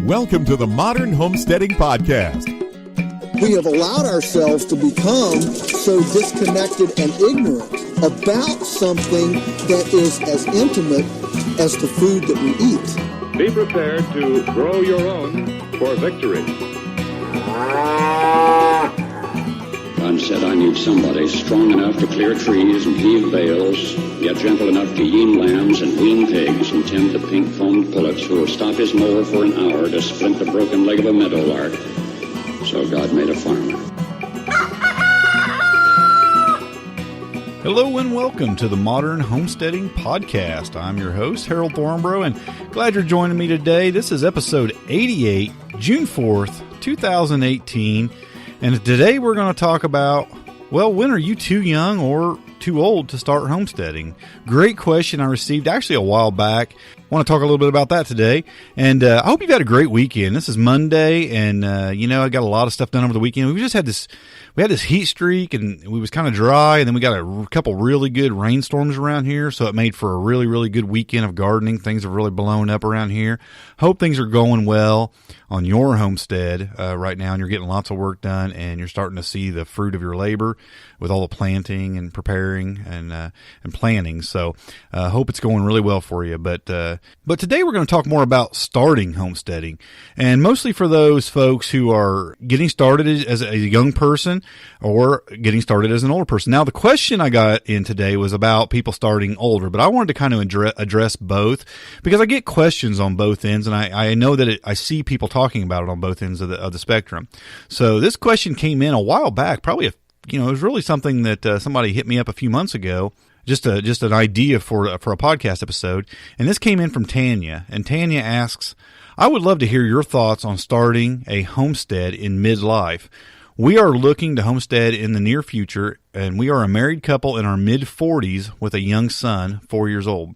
welcome to the Modern Homesteading Podcast. We have allowed ourselves to become so disconnected and ignorant about something that is as intimate as the food that we eat. Be prepared to grow your own for victory. God said, I need somebody strong enough to clear trees and heave bales, yet gentle enough to yean lambs and wean pigs and tend the pink-foamed pullets who will stop his mower for an hour to splint the broken leg of a meadowlark. So God made a farmer. Hello and welcome to the Modern Homesteading Podcast. I'm your host, Harold Thornborough, and glad you're joining me today. This is episode 88, June 4th, 2018. And today we're going to talk about, well, when are you too young or too old to start homesteading? Great question I received actually a while back. I want to talk a little bit about that today. And I hope you've had a great weekend. This is Monday, and I got a lot of stuff done over the weekend. We had this heat streak, and it was kind of dry, and then we got a couple really good rainstorms around here, so it made for a really, really good weekend of gardening. Things have really blown up around here. Hope things are going well on your homestead right now, and you're getting lots of work done, and you're starting to see the fruit of your labor with all the planting and preparing and planning. So hope it's going really well for you. But today we're going to talk more about starting homesteading, and mostly for those folks who are getting started as a young person or getting started as an older person. Now, the question I got in today was about people starting older, but I wanted to kind of address both because I get questions on both ends, and I know that I see people talking about it on both ends of the spectrum. So this question came in a while back, probably it was really something that somebody hit me up a few months ago. Just an idea for a podcast episode. And this came in from Tanya. And Tanya asks, I would love to hear your thoughts on starting a homestead in midlife. We are looking to homestead in the near future, and we are a married couple in our mid-40s with a young son, 4 years old.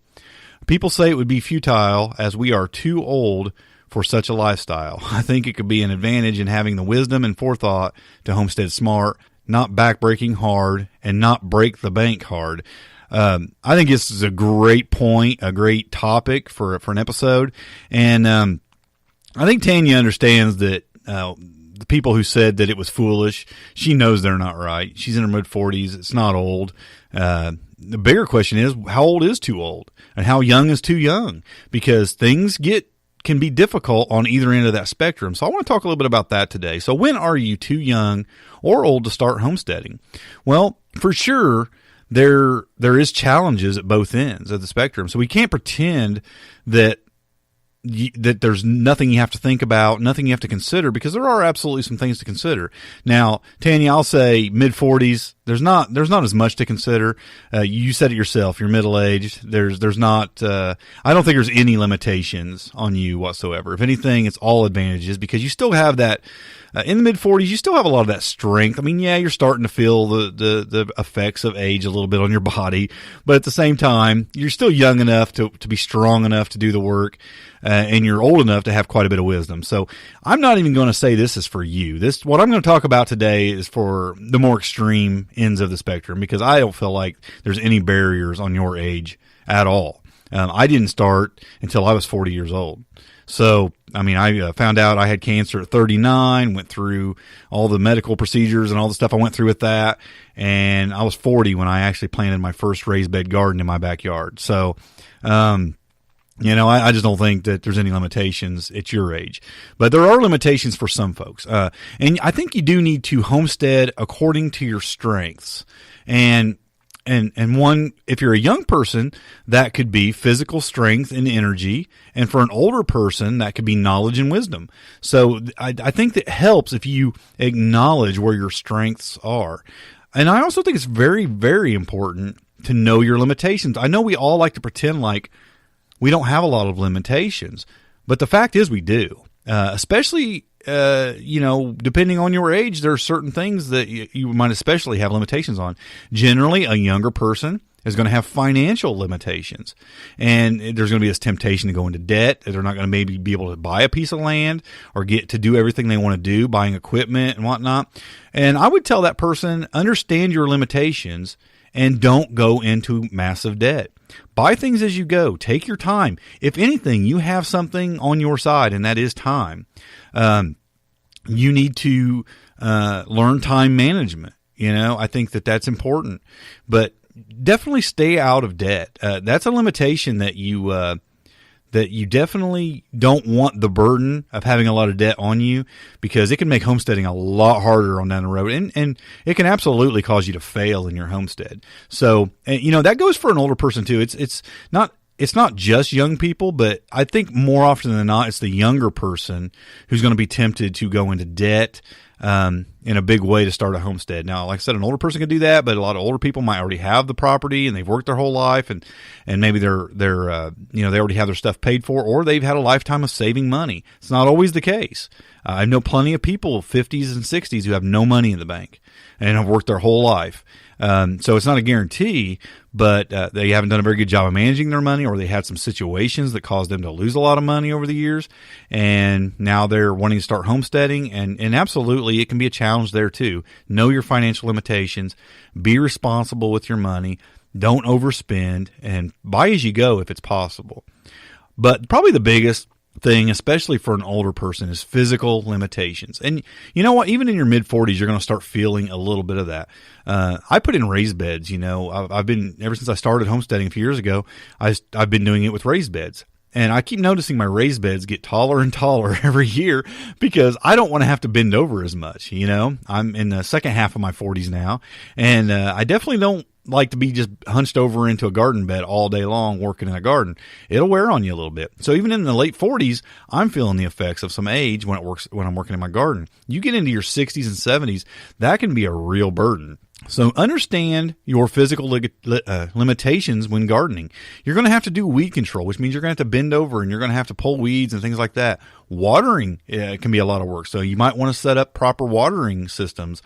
People say it would be futile as we are too old for such a lifestyle. I think it could be an advantage in having the wisdom and forethought to homestead smart, not backbreaking hard, and not break the bank hard. I think this is a great point, a great topic for an episode. And I think Tanya understands that the people who said that it was foolish, she knows they're not right. She's in her mid-40s. It's not old. The bigger question is, how old is too old? And how young is too young? Because things can be difficult on either end of that spectrum. So I want to talk a little bit about that today. So when are you too young or old to start homesteading? Well, for sure, there is challenges at both ends of the spectrum. So we can't pretend that there's nothing you have to think about, nothing you have to consider, because there are absolutely some things to consider. Now, Tanya, I'll say mid-40s, there's not as much to consider. You said it yourself, you're middle-aged. There's not, I don't think there's any limitations on you whatsoever. If anything, it's all advantages, because you still have that, in the mid-40s, you still have a lot of that strength. I mean, yeah, you're starting to feel the effects of age a little bit on your body, but at the same time, you're still young enough to be strong enough to do the work, and you're old enough to have quite a bit of wisdom. So I'm not even going to say this is for you. What I'm going to talk about today is for the more extreme ends of the spectrum, because I don't feel like there's any barriers on your age at all. I didn't start until I was 40 years old. So, I mean, I found out I had cancer at 39, went through all the medical procedures and all the stuff I went through with that, and I was 40 when I actually planted my first raised bed garden in my backyard. So, I just don't think that there's any limitations at your age. But there are limitations for some folks. And I think you do need to homestead according to your strengths. And one, if you're a young person, that could be physical strength and energy. And for an older person, that could be knowledge and wisdom. So I think that helps if you acknowledge where your strengths are. And I also think it's very, very important to know your limitations. I know we all like to pretend like we don't have a lot of limitations, but the fact is we do, especially, depending on your age, there are certain things that you might especially have limitations on. Generally, a younger person is going to have financial limitations, and there's going to be this temptation to go into debt. They're not going to maybe be able to buy a piece of land or get to do everything they want to do, buying equipment and whatnot. And I would tell that person, understand your limitations and don't go into massive debt. buy things as you go. Take your time. If anything, you have something on your side, and that is time. You need to learn time management. I think that that's important, but definitely stay out of debt. That's a limitation that you definitely don't want the burden of having a lot of debt on you, because it can make homesteading a lot harder on down the road, and it can absolutely cause you to fail in your homestead. So, that goes for an older person too. It's not just young people, but I think more often than not, it's the younger person who's going to be tempted to go into debt in a big way to start a homestead. Now, like I said, an older person can do that, but a lot of older people might already have the property and they've worked their whole life, and maybe they already have their stuff paid for, or they've had a lifetime of saving money. It's not always the case. I know plenty of people, 50s and 60s, who have no money in the bank and have worked their whole life. So it's not a guarantee, but they haven't done a very good job of managing their money, or they had some situations that caused them to lose a lot of money over the years, and now they're wanting to start homesteading, and absolutely it can be a challenge there too. Know your financial limitations, be responsible with your money, don't overspend, and buy as you go if it's possible. But probably the biggest thing, especially for an older person, is physical limitations. And you know what? Even in your mid-40s, you're going to start feeling a little bit of that. I put in raised beds. I've been, ever since I started homesteading a few years ago, I've been doing it with raised beds. And I keep noticing my raised beds get taller and taller every year, because I don't want to have to bend over as much. I'm in the second half of my 40s now, and I definitely don't like to be just hunched over into a garden bed all day long working in a garden. It'll wear on you a little bit. So even in the late 40s, I'm feeling the effects of some age when I'm working in my garden. You get into your 60s and 70s, that can be a real burden. So understand your physical limitations when gardening. You're going to have to do weed control, which means you're going to have to bend over and you're going to have to pull weeds and things like that. Watering can be a lot of work. So you might want to set up proper watering systems,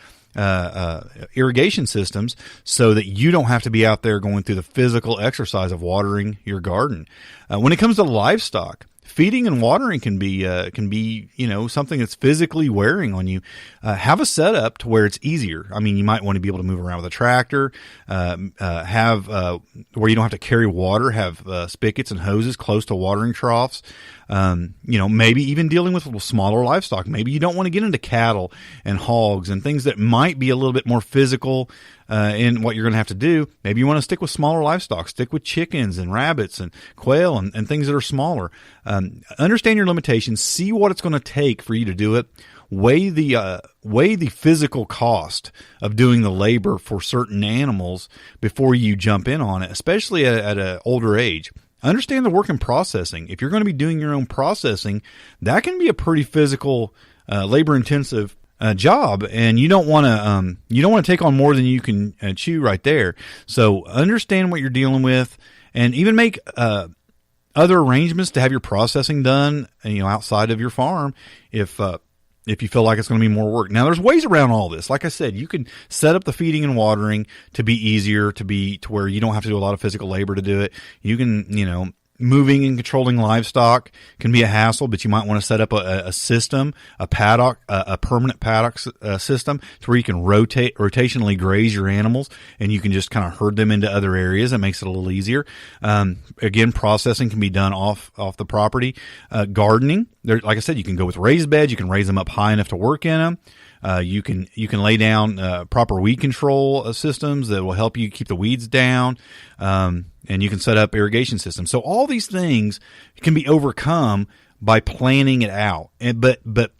irrigation systems, so that you don't have to be out there going through the physical exercise of watering your garden. When it comes to livestock, feeding and watering can be something that's physically wearing on you. Have a setup to where it's easier. I mean, you might want to be able to move around with a tractor, have where you don't have to carry water, have spigots and hoses close to watering troughs. Maybe even dealing with smaller livestock. Maybe you don't want to get into cattle and hogs and things that might be a little bit more physical in what you're going to have to do. Maybe you want to stick with smaller livestock, stick with chickens and rabbits and quail and things that are smaller. Understand your limitations, see what it's going to take for you to do it. Weigh the physical cost of doing the labor for certain animals before you jump in on it, especially at an older age. Understand the work in processing. If you're going to be doing your own processing, that can be a pretty physical, labor-intensive job, and you don't want to take on more than you can chew right there. So understand what you're dealing with, and even make other arrangements to have your processing done, outside of your farm if you feel like it's going to be more work. Now, there's ways around all this. Like I said, you can set up the feeding and watering to be easier, to where you don't have to do a lot of physical labor to do it. You can, moving and controlling livestock can be a hassle, but you might want to set up a system, a paddock, a permanent paddock system, to where you can rotationally graze your animals, and you can just kind of herd them into other areas. It makes it a little easier. Again, processing can be done off the property. Gardening, like I said, you can go with raised beds. You can raise them up high enough to work in them. You can lay down proper weed control systems that will help you keep the weeds down, and you can set up irrigation systems. So all these things can be overcome by planning it out. But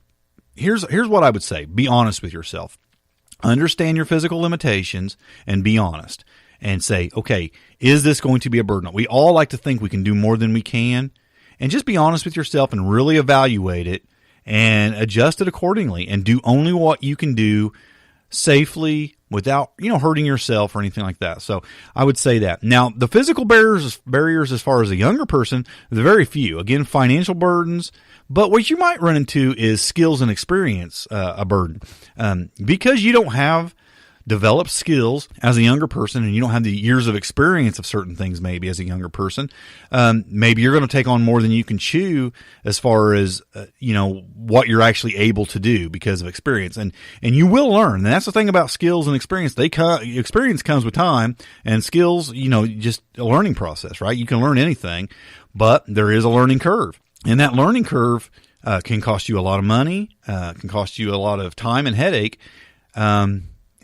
here's what I would say: be honest with yourself. Understand your physical limitations and be honest. And say, okay, is this going to be a burden? We all like to think we can do more than we can, and just be honest with yourself and really evaluate it and adjust it accordingly, and do only what you can do safely without, hurting yourself or anything like that. So I would say that. Now, the physical barriers as far as a younger person, they're very few. Again, financial burdens, but what you might run into is skills and experience, a burden. Because you don't have develop skills as a younger person, and you don't have the years of experience of certain things maybe as a younger person. Maybe you're going to take on more than you can chew as far as, what you're actually able to do because of experience. And you will learn. And that's the thing about skills and experience. Experience comes with time, and skills, just a learning process, right? You can learn anything, but there is a learning curve. And that learning curve can cost you a lot of money, can cost you a lot of time and headache,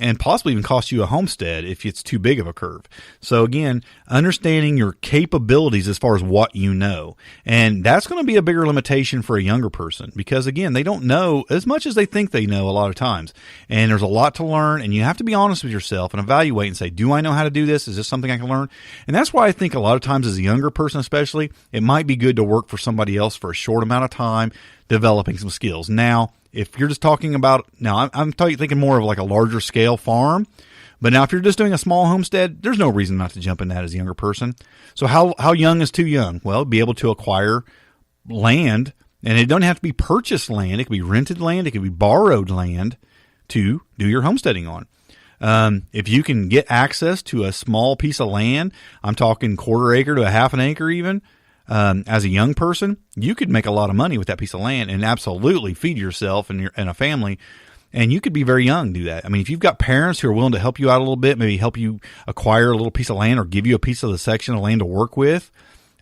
and possibly even cost you a homestead if it's too big of a curve. So again, understanding your capabilities as far as what you know. And that's going to be a bigger limitation for a younger person because, again, they don't know as much as they think they know a lot of times. And there's a lot to learn, and you have to be honest with yourself and evaluate and say, do I know how to do this? Is this something I can learn? And that's why I think a lot of times as a younger person especially, it might be good to work for somebody else for a short amount of time, developing some skills. Now, if you're just talking about, I'm thinking more of like a larger scale farm, but now if you're just doing a small homestead, there's no reason not to jump in that as a younger person. So how young is too young? Well, be able to acquire land, and it doesn't have to be purchased land. It could be rented land. It could be borrowed land to do your homesteading on. If you can get access to a small piece of land, I'm talking quarter acre to a half an acre even, as a young person, you could make a lot of money with that piece of land and absolutely feed yourself and a family. And you could be very young to do that. I mean, if you've got parents who are willing to help you out a little bit, maybe help you acquire a little piece of land or give you a piece of the section of land to work with,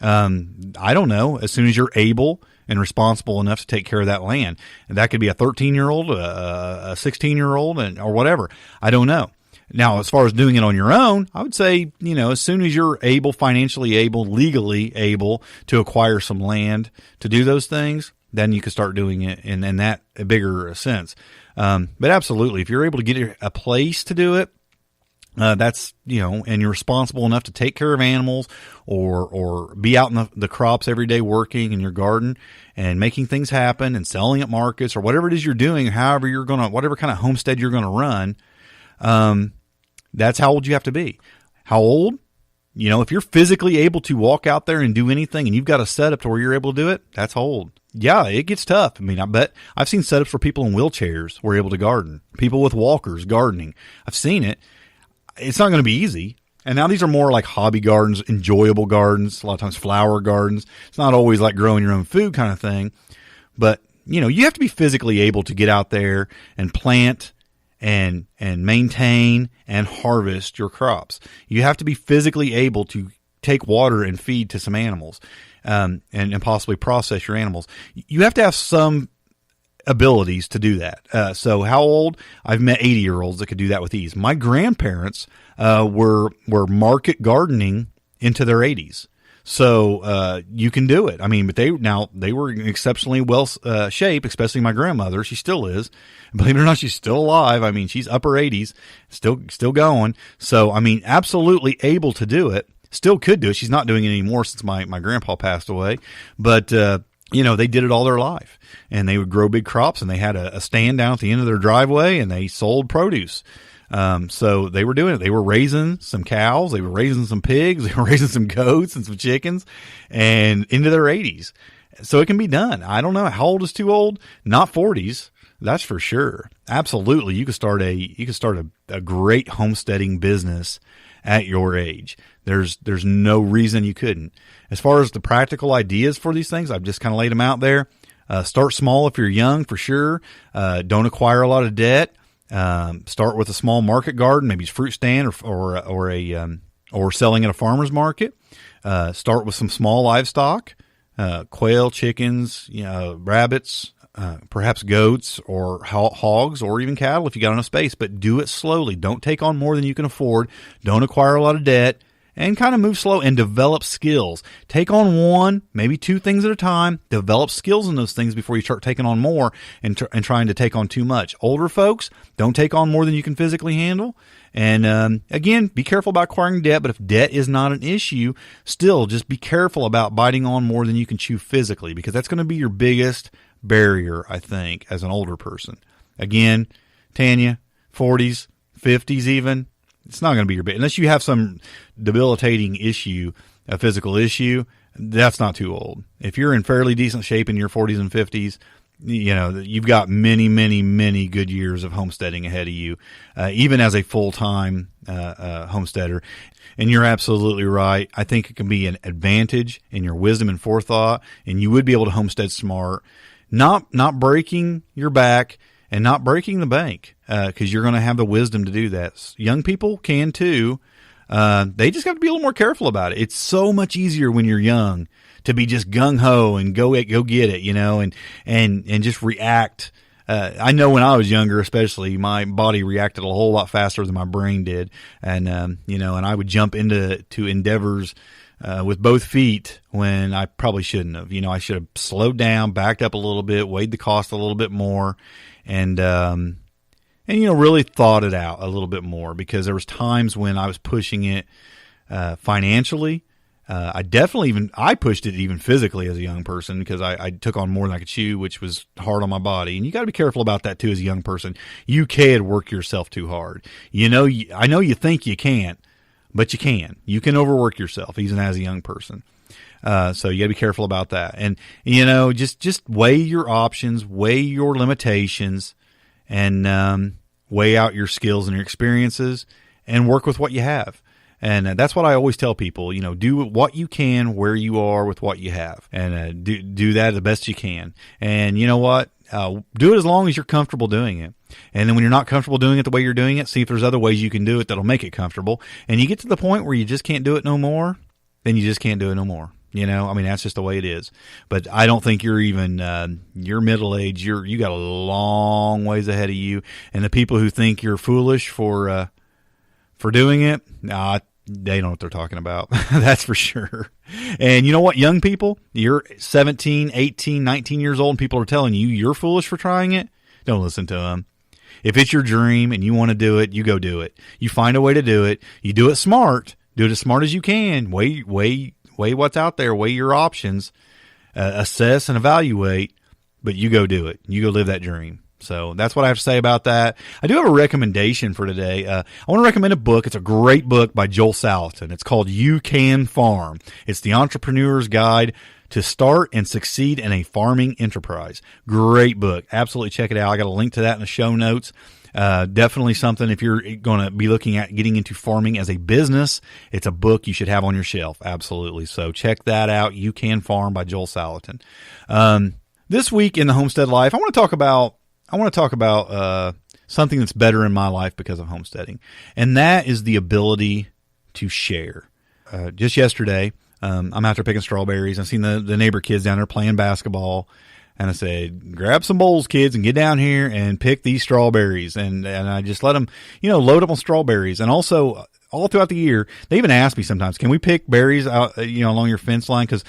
I don't know, as soon as you're able and responsible enough to take care of that land. And that could be a 13-year-old, a 16-year-old, or whatever. I don't know. Now, as far as doing it on your own, I would say, as soon as you're able, financially able, legally able to acquire some land to do those things, then you can start doing it in that bigger sense. But absolutely, if you're able to get a place to do it, that's, and you're responsible enough to take care of animals or be out in the crops every day working in your garden and making things happen and selling at markets or whatever it is you're doing, whatever kind of homestead you're going to run, that's how old you have to be. How old? If you're physically able to walk out there and do anything and you've got a setup to where you're able to do it, that's how old. Yeah, it gets tough. I mean, I bet I've seen setups for people in wheelchairs who are able to garden. People with walkers gardening. I've seen it. It's not going to be easy. And now these are more like hobby gardens, enjoyable gardens, a lot of times flower gardens. It's not always like growing your own food kind of thing. But, you have to be physically able to get out there and plant and maintain and harvest your crops. You have to be physically able to take water and feed to some animals, and possibly process your animals. You have to have some abilities to do that. So how old? I've met 80-year-olds that could do that with ease. My grandparents were market gardening into their 80s. So you can do it. I mean, but they were exceptionally well shaped, especially my grandmother. She still is. Believe it or not, she's still alive. I mean, she's upper 80s, still going. So, I mean, absolutely able to do it. Still could do it. She's not doing it anymore since my grandpa passed away. But they did it all their life, and they would grow big crops, and they had a stand down at the end of their driveway, and they sold produce. So they were doing it. They were raising some cows. They were raising some pigs. They were raising some goats and some chickens, and into their 80s. So it can be done. I don't know. How old is too old? Not 40s. That's for sure. Absolutely. You could start a great homesteading business at your age. There's no reason you couldn't. As far as the practical ideas for these things, I've just kind of laid them out there. Start small if you're young, for sure. Don't acquire a lot of debt. Start with a small market garden, maybe a fruit stand or selling at a farmer's market. Start with some small livestock, quail, chickens, rabbits, perhaps goats or hogs or even cattle if you got enough space, but do it slowly. Don't take on more than you can afford. Don't acquire a lot of debt, and kind of move slow and develop skills. Take on one, maybe two things at a time. Develop skills in those things before you start taking on more and trying to take on too much. Older folks, don't take on more than you can physically handle. And again, be careful about acquiring debt, but if debt is not an issue, still just be careful about biting on more than you can chew physically, because that's going to be your biggest barrier, I think, as an older person. Again, Tanya, 40s, 50s even, it's not going to be your big, unless you have some debilitating issue, a physical issue, that's not too old. If you're in fairly decent shape in your 40s and 50s, you've got many, many, many good years of homesteading ahead of you, even as a full-time homesteader. And you're absolutely right. I think it can be an advantage in your wisdom and forethought, and you would be able to homestead smart, not breaking your back and not breaking the bank, because you're going to have the wisdom to do that. Young people can too. They just have to be a little more careful about it. It's so much easier when you're young to be just gung ho and go get it, and just react. I know when I was younger, especially, my body reacted a whole lot faster than my brain did. And, and I would jump into endeavors, with both feet when I probably shouldn't have. I should have slowed down, backed up a little bit, weighed the cost a little bit more, and really thought it out a little bit more, because there was times when I was pushing it, financially. I pushed it even physically as a young person, because I took on more than I could chew, which was hard on my body. And you got to be careful about that too as a young person. You can't work yourself too hard. I know you think you can't, but you can. You can overwork yourself even as a young person. So you got to be careful about that. And, just weigh your options, weigh your limitations, and weigh out your skills and your experiences, and work with what you have. And that's what I always tell people, do what you can where you are with what you have, and do that the best you can. And you know what? Do it as long as you're comfortable doing it. And then when you're not comfortable doing it the way you're doing it, see if there's other ways you can do it that'll make it comfortable. And you get to the point where you just can't do it no more, then you just can't do it no more. That's just the way it is. But I don't think you're even, you're middle age. You got a long ways ahead of you. And the people who think you're foolish for doing it, they know what they're talking about. That's for sure. And you know what, young people, you're 17, 18, 19 years old, and people are telling you you're foolish for trying it. Don't listen to them. If it's your dream and you want to do it, you go do it. You find a way to do it. You do it smart. Do it as smart as you can. Weigh what's out there. Weigh your options. Assess and evaluate. But you go do it. You go live that dream. So that's what I have to say about that. I do have a recommendation for today. I want to recommend a book. It's a great book by Joel Salatin. It's called You Can Farm. It's the Entrepreneur's Guide to Start and Succeed in a Farming Enterprise. Great book. Absolutely check it out. I got a link to that in the show notes. Definitely something if you're going to be looking at getting into farming as a business, it's a book you should have on your shelf. Absolutely. So check that out. You Can Farm by Joel Salatin. This week in the Homestead Life, I want to talk about something that's better in my life because of homesteading, and that is the ability to share. Just yesterday, I'm out there picking strawberries. I've seen the neighbor kids down there playing basketball, and I said, grab some bowls, kids, and get down here and pick these strawberries. And I just let them, load up on strawberries. And also, all throughout the year, they even ask me sometimes, can we pick berries out, along your fence line? Because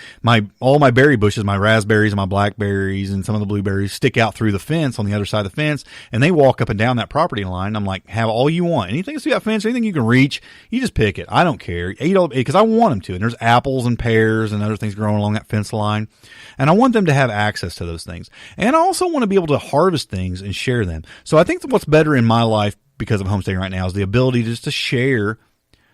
all my berry bushes, my raspberries and my blackberries and some of the blueberries stick out through the fence on the other side of the fence, and they walk up and down that property line. I'm like, have all you want. Anything that's through that fence, anything you can reach, you just pick it. I don't care. Eat all, because I want them to. And there's apples and pears and other things growing along that fence line. And I want them to have access to those things. And I also want to be able to harvest things and share them. So I think that what's better in my life because of homesteading right now is the ability just to share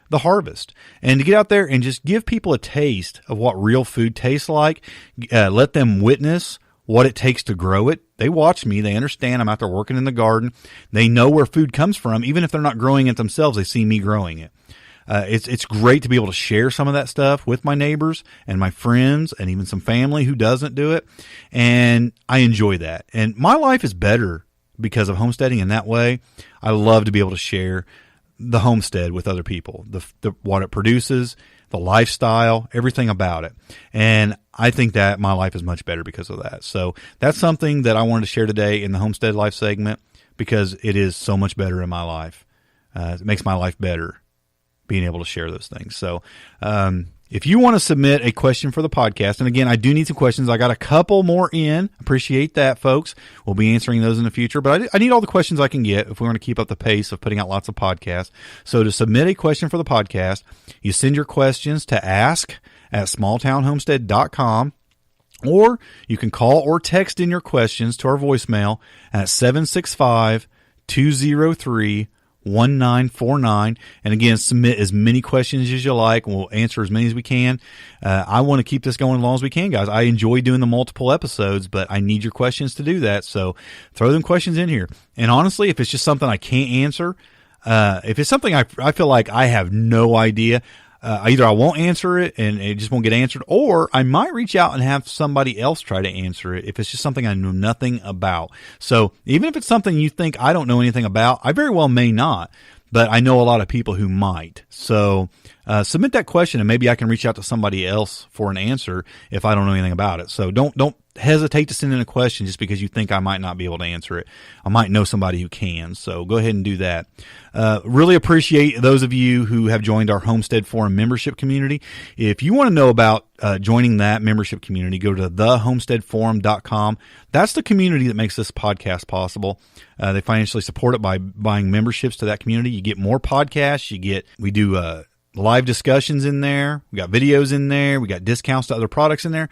the harvest and to get out there and just give people a taste of what real food tastes like. Let them witness what it takes to grow it. They watch me. They understand I'm out there working in the garden. They know where food comes from. Even if they're not growing it themselves, they see me growing it. It's great to be able to share some of that stuff with my neighbors and my friends and even some family who doesn't do it. And I enjoy that. And my life is better because of homesteading in that way. I love to be able to share the homestead with other people, what it produces, the lifestyle, everything about it. And I think that my life is much better because of that. So that's something that I wanted to share today in the Homestead Life segment because it is so much better in my life. It makes my life better being able to share those things. So, if you want to submit a question for the podcast, and again, I do need some questions. I got a couple more in. Appreciate that, folks. We'll be answering those in the future, but I need all the questions I can get if we want to keep up the pace of putting out lots of podcasts. So to submit a question for the podcast, you send your questions to ask@smalltownhomestead.com, or you can call or text in your questions to our voicemail at 765-203-1035. 1949. And again, submit as many questions as you like. We'll answer as many as we can. I want to keep this going as long as we can, guys. I enjoy doing the multiple episodes, but I need your questions to do that. So throw them questions in here. And honestly, if it's just something I can't answer, if it's something I feel like I have no idea, either I won't answer it and it just won't get answered, or I might reach out and have somebody else try to answer it if it's just something I know nothing about. So even if it's something you think I don't know anything about, I very well may not, but I know a lot of people who might. So submit that question and maybe I can reach out to somebody else for an answer if I don't know anything about it. So don't hesitate to send in a question just because you think I might not be able to answer it. I might know somebody who can. So go ahead and do that. Really appreciate those of you who have joined our Homestead Forum membership community. If you want to know about joining that membership community, go to thehomesteadforum.com. That's the community that makes this podcast possible. They financially support it by buying memberships to that community. You get more podcasts. We do live discussions in there. We got videos in there. We got discounts to other products in there.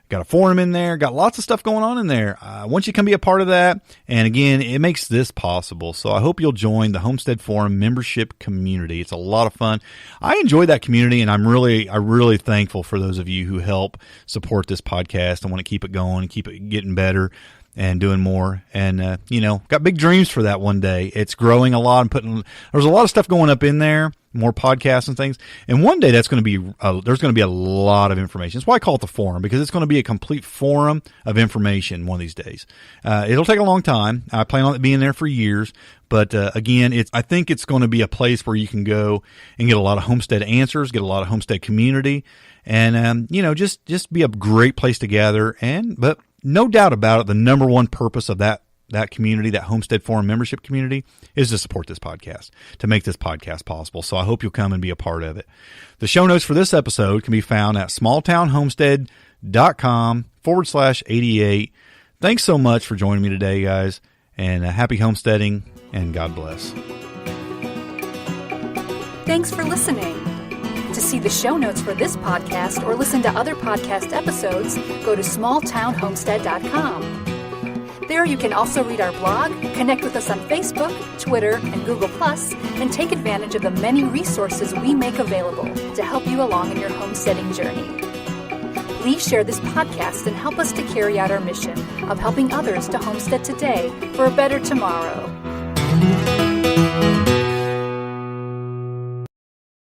Got a forum in there, got lots of stuff going on in there. Once you come be a part of that, and again, it makes this possible. So I hope you'll join the Homestead Forum membership community. It's a lot of fun. I enjoy that community, and I'm really thankful for those of you who help support this podcast and want to keep it going and keep it getting better and doing more. And, got big dreams for that one day. It's growing a lot and there's a lot of stuff going up in there, more podcasts and things. And one day that's going to be, there's going to be a lot of information. That's why I call it the forum, because it's going to be a complete forum of information one of these days. It'll take a long time. I plan on it being there for years. But, again, I think it's going to be a place where you can go and get a lot of homestead answers, get a lot of homestead community, and, just be a great place to gather. But no doubt about it, the number one purpose of that community, that Homestead Forum membership community, is to support this podcast, to make this podcast possible. So I hope you'll come and be a part of it. The show notes for this episode can be found at smalltownhomestead.com/88. Thanks so much for joining me today, guys, and happy homesteading, and God bless. Thanks for listening. To see the show notes for this podcast or listen to other podcast episodes, go to smalltownhomestead.com. There you can also read our blog, connect with us on Facebook, Twitter, and Google+, and take advantage of the many resources we make available to help you along in your homesteading journey. Please share this podcast and help us to carry out our mission of helping others to homestead today for a better tomorrow.